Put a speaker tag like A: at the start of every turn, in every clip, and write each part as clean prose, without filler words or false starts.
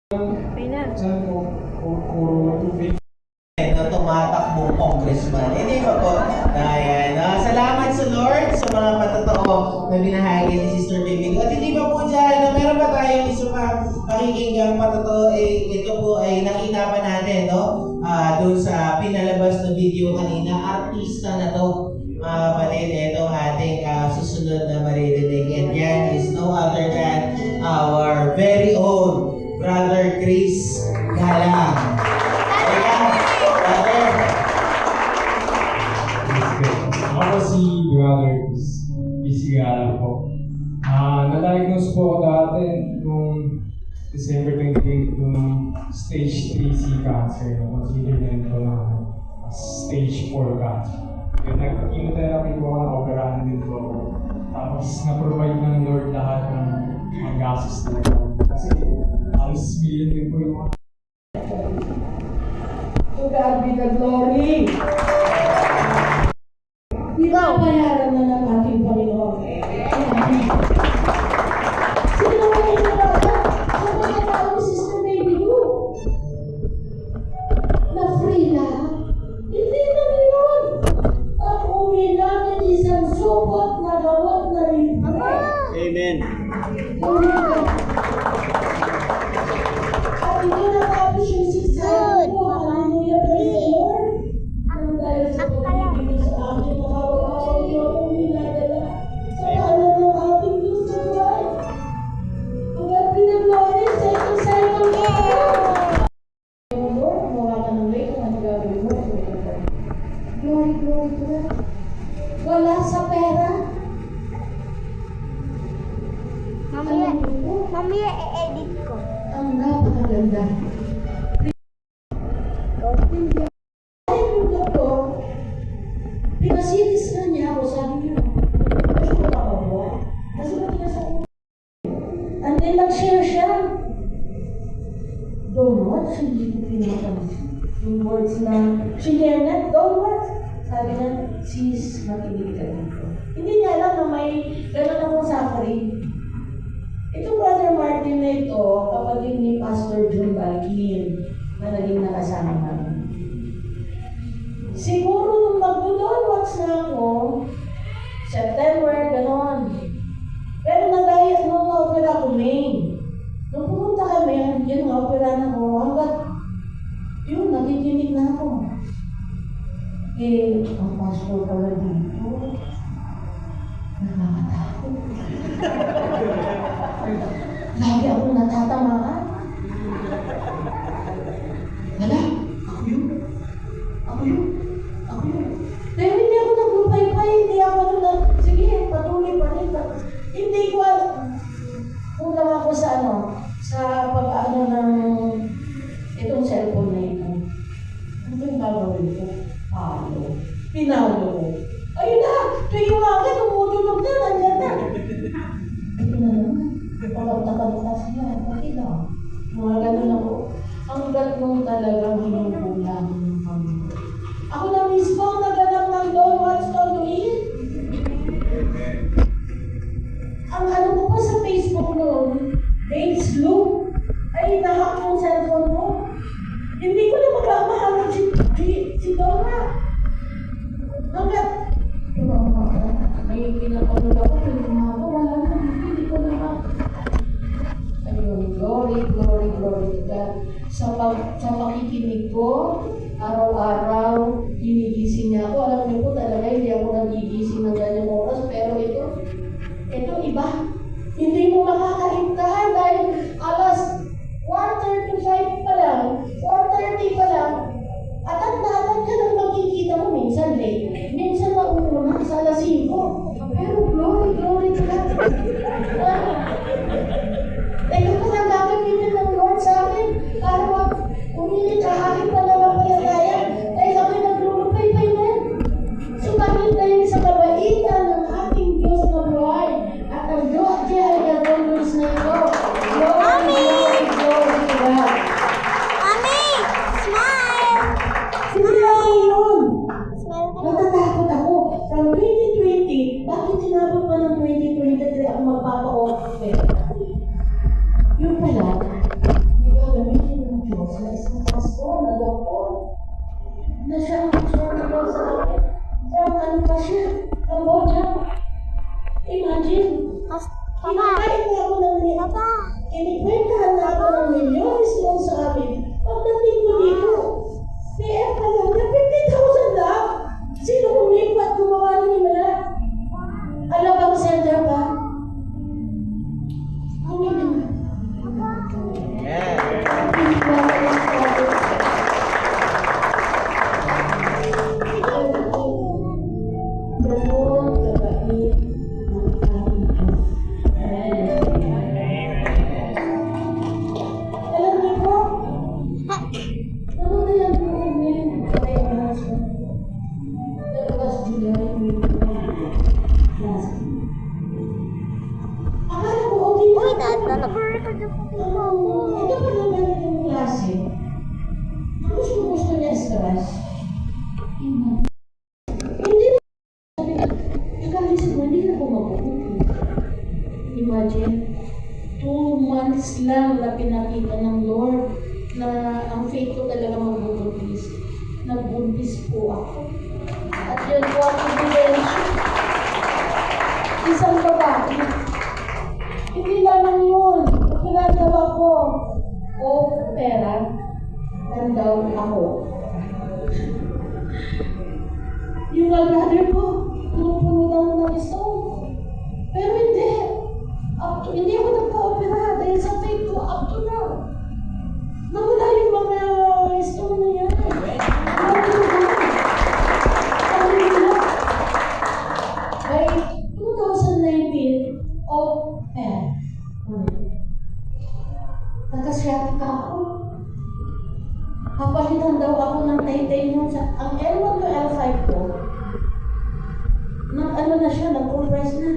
A: Okay na.
B: Na tumatakbong congressman. Hindi pa po. Ayan. Salamat sa Lord sa mga patotoo na binahagi ni Sister Baby. At hindi pa po dyan, meron pa tayong isa pa pakikinggang patotoo. Ito po ay nakita pa natin, no? Doon sa pinalabas na video kanina, artista na to. Mga kapatid, ito ating susunod na maririnig. And yan is no other than our very own Brother Chris Galang.
C: Ako si Brother Isigalan po. Na-diagnose po ako dati noong December 28 nung stage 3C cancer. Consider na rin po na stage 4 cancer. Kaya nag-chemotherapy po ako, na-operahan din po ako. Tapos na-provide ng Lord lahat ng mga gastos na ito. Kasi halos million din po yung mga.
D: To God be the glory! Pinapayaran na ng ating Panginoon. Sino ba yung nabata? Sa mga tao ni Sister Baby ko? Na free na? Hindi na yun! Ang uwi namin isang supot na gawat na rin.
B: Amen.
D: At ito natapos yung siksaya ko. Hallelujah, praise the Lord. Ang dahil sa pag-ibig sa akin, nakawakaw niyo akong minadala sa kanan ng ating Diyos sa buhay. Ang God be the glory, second Lord, gumawa ka ng way kung ano gagawin mo. Glory, glory to God. Wala sa pera.
A: Mamaya i-edit ko.
D: Ang napakaganda. Ay, yung doktor, pinasilis na niya ako, sabi niya, gusto ko makabuhay. Kasi matigas ako. And then nag-share siya. Don't watch, hindi ko pinapansin. Yung words na, sinare na, don't watch. Sabi niya, sis, makinig ka dito. Hindi niya alam na may gano'n akong suffering. Itong Brother Martin na ito, kapatid ni Pastor John Balkin, na naging nakasama namin. Siguro nung mag-downwatch na ako, September, gano'n. Pero nagaya nung na-opera ko, May. Nung pumunta kami, yun na-opera na ako, hanggat yun, nakikinig na ako. Eh, ang pastor pala dito, nakakatakot. Lagi ako natatamaan. Wala, ako yun. Ako yun. Ako yun. Pero hindi ako naglupay-pay, hindi ako sige, patuloy pa rin. Hindi ko alam. Kulang ako sa sa pag-ano ng itong cellphone na ito. Ano yung gagawin ko? Pinalo ko. Ayun na! Tuwing umaga, tumutulog na, nandiyan na. Ayun na naman. Pagkakatakas niya, pati na. Mga ganun ako. Ang gatnong talagang hinukulang ng Panginoon. Ako na mismo ang naganap ng Don't Watch, Don't Do It. Ang ano ko pa sa Facebook noon, Bates Loop, ay nahak yung cellphone mo. Hindi ko na magkamahanap si Dora. Hanggat, may pinapanood ako, wala na, hindi ko na ayun, glory, glory, glory to God. Sa pakikinig ko, araw-araw, ginigising niya ako. Alam niyo po talaga, hindi ako nagigising ng ganyang oras, pero ito iba. Hindi mo makakaligtahan dahil alas 1:35 pa lang, 4:30 pa lang, atag ka nang makikita mo minsan late. Minsan nauuna sa alas 5. Pero glory, glory to God. Ito pa lang gagamitin ng Lord sa akin para umilit sa aking pananampalataya dahil ako'y naglulupay-pay na. Sumalit dahil sa kabaitan ng ating Diyos na buhay at ang Diyos ay gagawin na ito. milyones loan sa amin. Pagdating ko dito, PF pa lang niya, 50,000 lang. Sino kumipat, gumawa ng himala? Alabang center ba? Kumipat. Alam niyo po, ano na yan po kami? Kaya ang husband. Lalabas July, akala ko, okay na. Ito pa naman itong klase. Gusto niya stress. Hindi na. Nakaisip mo, hindi na ako mabubuti. Imagine, 2 months lang na pinakita ng Lord na ang faith ko talaga magbubuntis. Nagbuntis po ako. At yun po ang ebidensya. Isang babae. Hindi lamang yun. Pinadaw ako. O pera. Nandaw ako. Yung brother ko, puno daw ng stone. Pero hindi. Hindi ako nagpa-opera dahil sa faith ko, up to now. Nawala yung mga stone na yan. By 2019, nagkasyatik ako. Papalitan daw ako ng taytay nun sa, ang L1 to L5 ko, ano na siya, nag-compress na.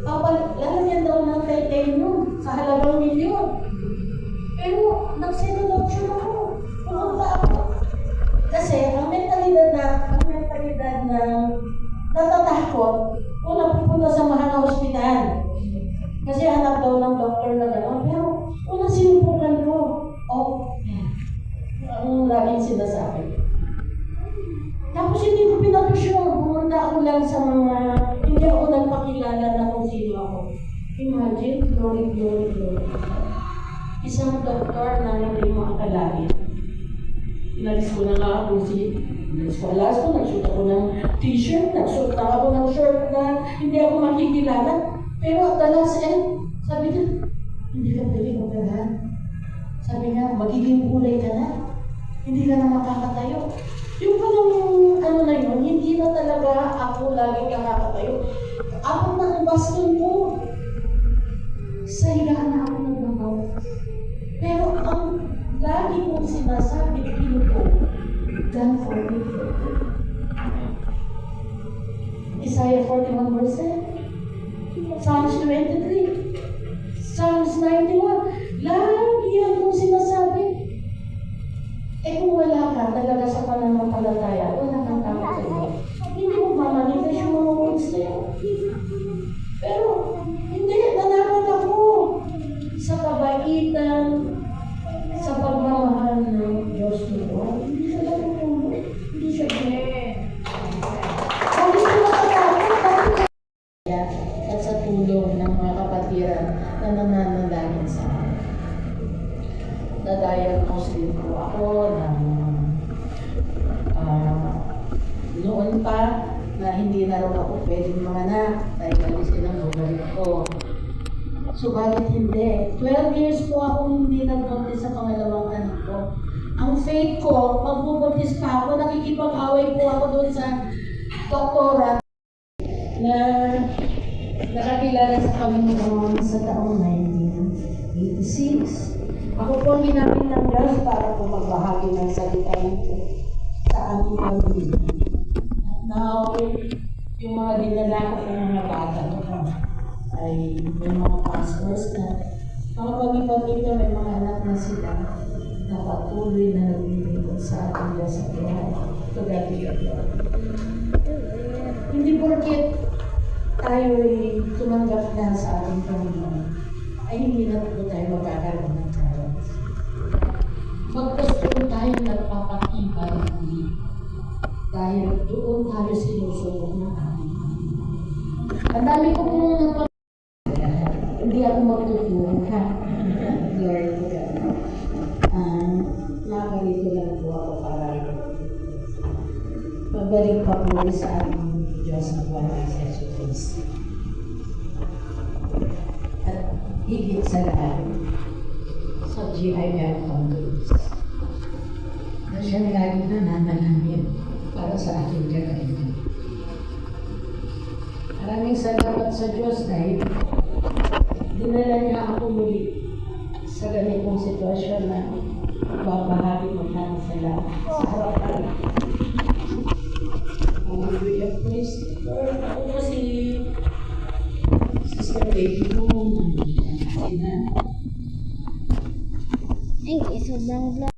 D: Lalagyan daw ng taytay nun sa halagang milyon. Pero, nag-seduction ako. Pumunta ako. Kasi, ang mentalidad na natatakot, una pupunta sa mahal na ospital. Kasi hanap daw ng doktor na gano'n. Pero, una sinubukan ko. Ang laging sinasabi. Tapos hindi ko pinatusyon. Pumunta ako lang sa mga, hindi ako nagpakilala na kung sino ako. Imagine, glory, glory, glory. Isang doktor na hindi mo akalain. Inalis ko na nga ako inalis ko alas ko, nagsuot ako ng t-shirt, nagsuot na ako ng shirt na hindi ako makikilala. Pero at the last end, sabi niya, hindi ka pwedeng operahan. Sabi niya, magiging kulay ka na. Hindi ka na makakatayo. Yung palang ano na yun, hindi na talaga ako lagi kakatayo. Ako na ang baston ko. Sa higaan na ako nagbakaw. Pero ang lagi kong sinasabi, ko, done for me. Isaiah 41 verse 10. Psalms 23. Psalms 91. Lagi yan kong sinasabi. Kung wala ka talaga sa pananampalataya, wala kang takot sa iyo. Hindi mo mamanifest yung mga words na yun. Pero, hindi, nanakot ako sa kabaitan, sa pagmamahal ng Diyos nito. Hindi siya natutulog. Hindi siya Kung gusto makatakot, at sa tulong ng mga kapatiran na nananalangin sa akin. Na-diagnose din po ako ng noon pa na hindi na raw ako pwedeng manganak dahil alisin ang bugalit ko. Subalit hindi. 12 years po akong hindi nagbuntis sa pangalawang anak ko. Ang faith ko, magbubuntis pa ako, nakikipag-away po ako doon sa doktora na nakakilala sa Panginoon sa taong 1986. Ako po ginamit ng Diyos para po magbahagi ng salita nito sa aming pamilya. At now, yung mga dinala ko ng mga bata ko ay yung mga pastors na mga pamilya may mga anak na sila na patuloy na naglilingkod sa ating Diyos sa buhay. To God be the glory. Hindi porket tayo ay tumanggap na sa ating Panginoon ay hindi na po tayo magkakaroon ng challenge. Magkaroon tayo nagpapakita ng muli dahil doon tayo sinusubok ng ating Panginoon. Ang dami ko pong hindi ako magtuturo, ha? Glory to God. magbalik pa po sa ating Diyos na buwan ng Yesu Cristo. At higit sa lahat, sa GIL Congress, na siyang lagi nananalangin para sa ating kakainin. Maraming salamat sa Diyos dahil dinala niya ako muli sa ganitong sitwasyon na babahagi maraming salamat sa harapan. Hallelujah, praise the Lord. Ako po si Sister Baby mo.
A: Ay, sobrang vlog.